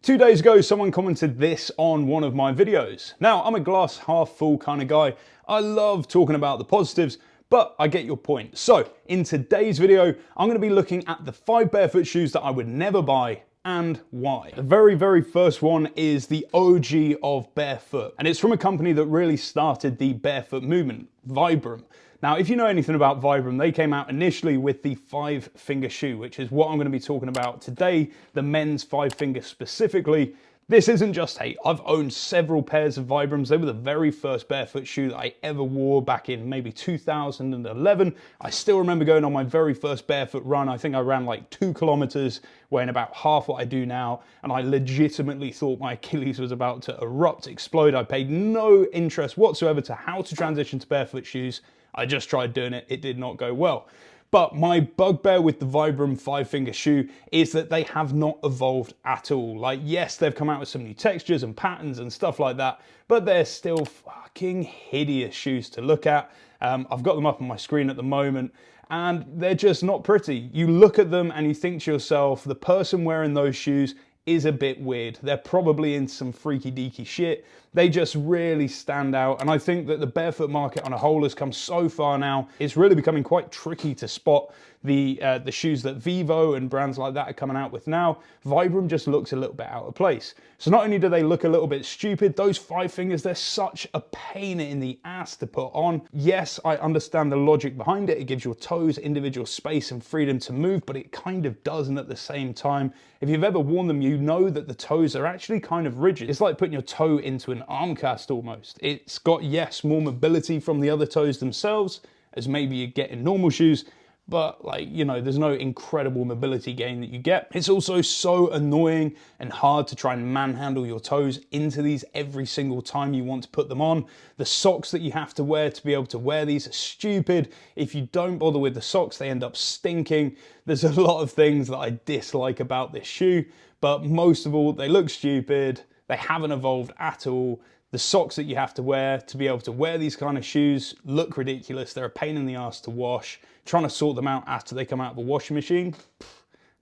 2 days ago, someone commented this on one of my videos. Now, I'm a glass half full kind of guy. I love talking about the positives, but I get your point. So in today's video, I'm going to be looking at the 5 barefoot shoes that I would never buy and why. The very first one is the OG of barefoot, and it's from a company that really started the barefoot movement, Vibram. Now, if you know anything about Vibram, they came out initially with the 5-finger shoe, which is what I'm going to be talking about today, the men's 5-finger specifically. This isn't just hate. I've owned several pairs of Vibrams. They were the very first barefoot shoe that I ever wore back in maybe 2011. I still remember going on my very first barefoot run. I think I ran like 2 kilometers, weighing about half what I do now. And I legitimately thought my Achilles was about to erupt, explode. I paid no interest whatsoever to how to transition to barefoot shoes. I just tried doing it. It did not go well. But my bugbear with the Vibram 5-finger shoe is that they have not evolved at all. Like, yes, they've come out with some new textures and patterns and stuff like that, but they're still fucking hideous shoes to look at. I've got them up on my screen at the moment, and they're just not pretty. You look at them and you think to yourself, the person wearing those shoes is a bit weird. They're probably in some freaky deaky shit. They just really stand out. And I think that the barefoot market on a whole has come so far now, it's really becoming quite tricky to spot the shoes that Vivo and brands like that are coming out with now. Vibram just looks a little bit out of place. So not only do they look a little bit stupid, those 5 fingers, they're such a pain in the ass to put on. Yes, I understand the logic behind it. It gives your toes individual space and freedom to move, but it kind of doesn't at the same time. If you've ever worn them, you know that the toes are actually kind of rigid. It's like putting your toe into an arm cast almost. It's got, yes, more mobility from the other toes themselves, as maybe you get in normal shoes, but like, you know, there's no incredible mobility gain that you get. It's also so annoying and hard to try and manhandle your toes into these every single time you want to put them on. The socks that you have to wear to be able to wear these are stupid. If you don't bother with the socks, they end up stinking. There's a lot of things that I dislike about this shoe, but most of all, they look stupid. They haven't evolved at all. The socks that you have to wear to be able to wear these kind of shoes look ridiculous. They're a pain in the ass to wash. Trying to sort them out after they come out of a washing machine,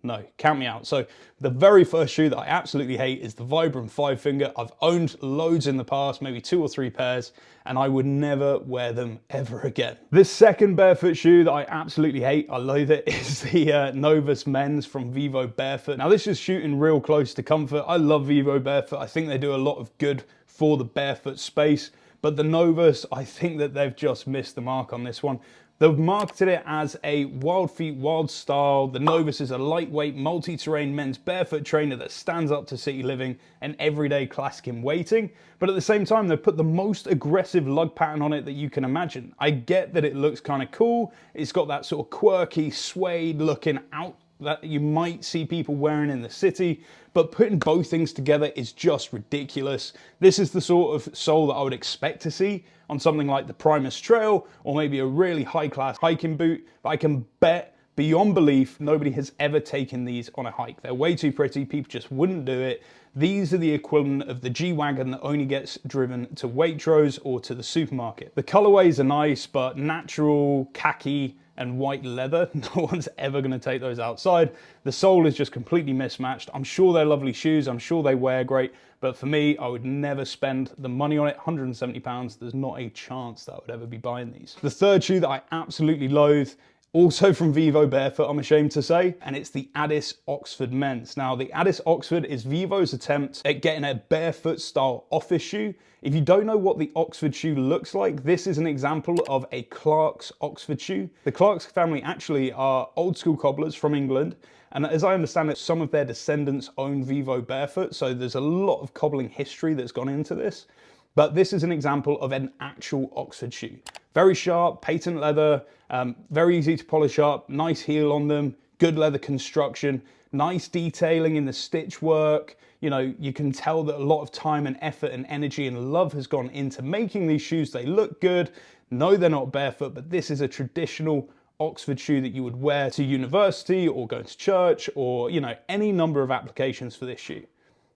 no, count me out. So the very first shoe that I absolutely hate is the Vibram 5-finger. I've owned loads in the past, maybe 2 or 3 pairs, and I would never wear them ever again. The second barefoot shoe that I absolutely hate, I loathe it, is the Novus men's from VivoBarefoot. Now this is shooting real close to comfort. I love VivoBarefoot. I think they do a lot of good for the barefoot space, but the Novus, I think that they've just missed the mark on this one. They've marketed it as a wild feet, wild style. The Novus is a lightweight, multi-terrain men's barefoot trainer that stands up to city living and everyday classic in weighting. But at the same time, they've put the most aggressive lug pattern on it that you can imagine. I get that it looks kind of cool. It's got that sort of quirky, suede looking out that you might see people wearing in the city, but putting both things together is just ridiculous. This is the sort of sole that I would expect to see on something like the Primus Trail or maybe a really high-class hiking boot, but I can bet beyond belief nobody has ever taken these on a hike. They're way too pretty, people just wouldn't do it. These are the equivalent of the G-Wagon that only gets driven to Waitrose or to the supermarket. The colorways are nice, but natural, khaki, and white leather, no one's ever going to take those outside. The sole is just completely mismatched. I'm sure they're lovely shoes, I'm sure they wear great, but for me, I would never spend the money on it. £170, there's not a chance that I would ever be buying these. The third shoe that I absolutely loathe, also from VivoBarefoot, I'm ashamed to say, and it's the Addis Oxford men's. Now, the Addis Oxford is Vivo's attempt at getting a barefoot style office shoe. If you don't know what the Oxford shoe looks like, this is an example of a Clark's Oxford shoe. The Clark's family actually are old school cobblers from England, and as I understand it, some of their descendants own VivoBarefoot, so there's a lot of cobbling history that's gone into this. But this is an example of an actual Oxford shoe. Very sharp, patent leather, very easy to polish up, nice heel on them, good leather construction, nice detailing in the stitch work. You know, you can tell that a lot of time and effort and energy and love has gone into making these shoes. They look good. No, they're not barefoot, but this is a traditional Oxford shoe that you would wear to university or going to church or, you know, any number of applications for this shoe.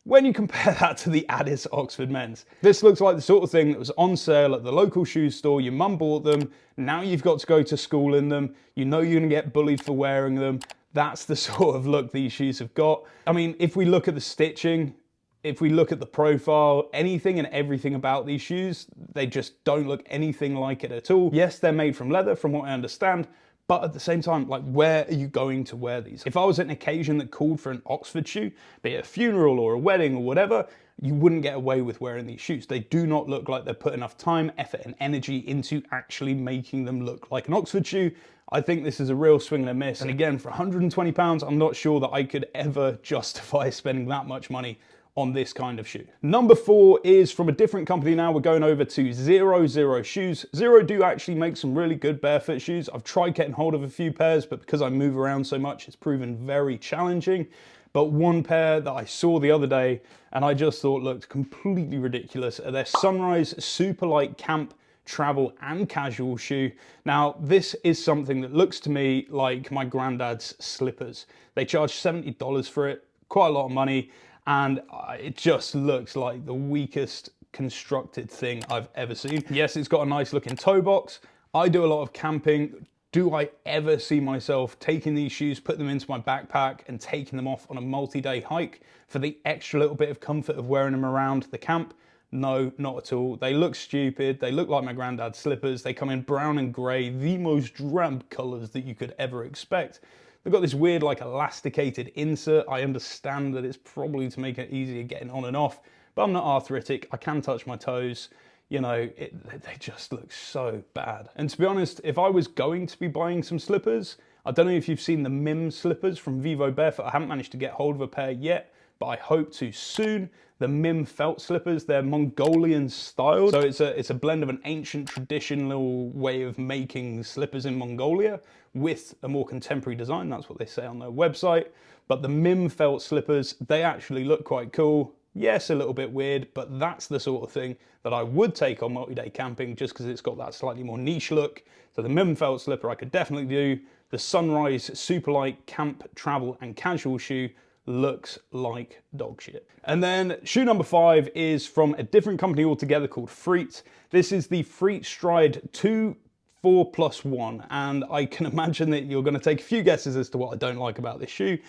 When you compare that to the Addis Oxford men's, this looks like the sort of thing that was on sale at the local shoe store. Your mum bought them. Now you've got to go to school in them. You know you're going to get bullied for wearing them. That's the sort of look these shoes have got. I mean, if we look at the stitching, if we look at the profile, anything and everything about these shoes, they just don't look anything like it at all. Yes, they're made from leather, from what I understand, but at the same time, like, where are you going to wear these? If I was at an occasion that called for an Oxford shoe, be it a funeral or a wedding or whatever, you wouldn't get away with wearing these shoes. They do not look like they've put enough time, effort, and energy into actually making them look like an Oxford shoe. I think this is a real swing and a miss. And again, for £120, I'm not sure that I could ever justify spending that much money on this kind of shoe. Number 4 is from a different company now. We're going over to Zero Shoes. Zero do actually make some really good barefoot shoes. I've tried getting hold of a few pairs, but because I move around so much, it's proven very challenging. But one pair that I saw the other day and I just thought looked completely ridiculous are their Sunrise Super Light Camp, Travel and Casual shoe. Now, this is something that looks to me like my granddad's slippers. They charge $70 for it, quite a lot of money. And it just looks like the weakest constructed thing I've ever seen. Yes, it's got a nice looking toe box. I do a lot of camping. Do I ever see myself taking these shoes, put them into my backpack and taking them off on a multi-day hike for the extra little bit of comfort of wearing them around the camp? No, not at all. They look stupid. They look like my granddad's slippers. They come in brown and grey, the most drab colours that you could ever expect. They've got this weird, like, elasticated insert. I understand that it's probably to make it easier getting on and off, but I'm not arthritic. I can touch my toes. You know, they just look so bad. And to be honest, if I was going to be buying some slippers, I don't know if you've seen the Mim slippers from VivoBarefoot. I haven't managed to get hold of a pair yet, but I hope to soon. The Mim felt slippers, they're Mongolian styled. So it's a blend of an ancient traditional way of making slippers in Mongolia with a more contemporary design. That's what they say on their website. But the Mim felt slippers, they actually look quite cool. Yes, a little bit weird, but that's the sort of thing that I would take on multi-day camping just because it's got that slightly more niche look. So the Mim felt slipper I could definitely do. The Sunrise Super Light Camp, Travel and Casual shoe looks like dog shit. And then shoe number 5 is from a different company altogether called Fritz. This is the Fritz Stride 2 4+1, and I can imagine that you're going to take a few guesses as to what I don't like about this shoe.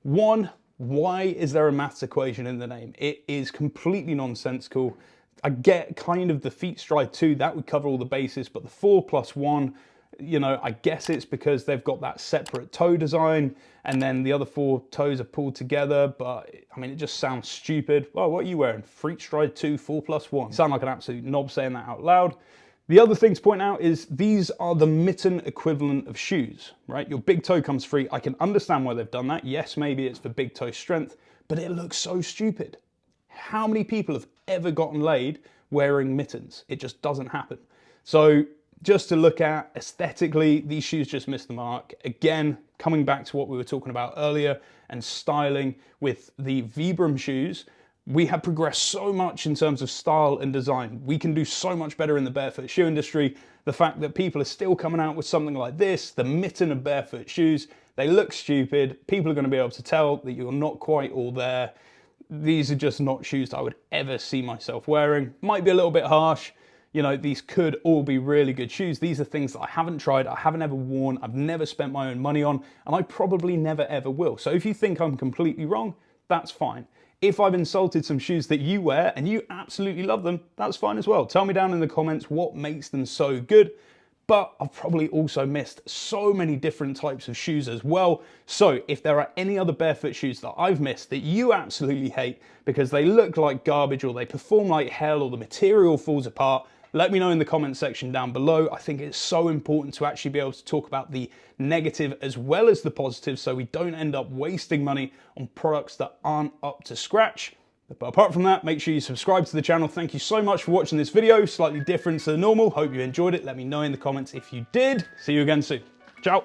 One, why is there a maths equation in the name? It is completely nonsensical. I get kind of the Fritz Stride 2, that would cover all the bases, but the 4+1, you know, I guess it's because they've got that separate toe design and then the other 4 toes are pulled together, but I mean, it just sounds stupid. Well, what are you wearing? Fritz Stride 2 4+1. Sound like an absolute knob saying that out loud. The other thing to point out is these are the mitten equivalent of shoes, right? Your big toe comes free. I can understand why they've done that. Yes, maybe it's for big toe strength, but it looks so stupid. How many people have ever gotten laid wearing mittens? It just doesn't happen. So just to look at aesthetically, these shoes just miss the mark. Again, coming back to what we were talking about earlier and styling with the Vibram shoes, we have progressed so much in terms of style and design. We can do so much better in the barefoot shoe industry. The fact that people are still coming out with something like this, the mitten of barefoot shoes, they look stupid. People are going to be able to tell that you're not quite all there. These are just not shoes that I would ever see myself wearing. Might be a little bit harsh. You know, these could all be really good shoes. These are things that I haven't tried, I haven't ever worn, I've never spent my own money on, and I probably never ever will. So if you think I'm completely wrong, that's fine. If I've insulted some shoes that you wear and you absolutely love them, that's fine as well. Tell me down in the comments what makes them so good. But I've probably also missed so many different types of shoes as well. So if there are any other barefoot shoes that I've missed that you absolutely hate because they look like garbage or they perform like hell or the material falls apart, let me know in the comment section down below. I think it's so important to actually be able to talk about the negative as well as the positive so we don't end up wasting money on products that aren't up to scratch. But apart from that, make sure you subscribe to the channel. Thank you so much for watching this video. Slightly different to the normal. Hope you enjoyed it. Let me know in the comments if you did. See you again soon. Ciao.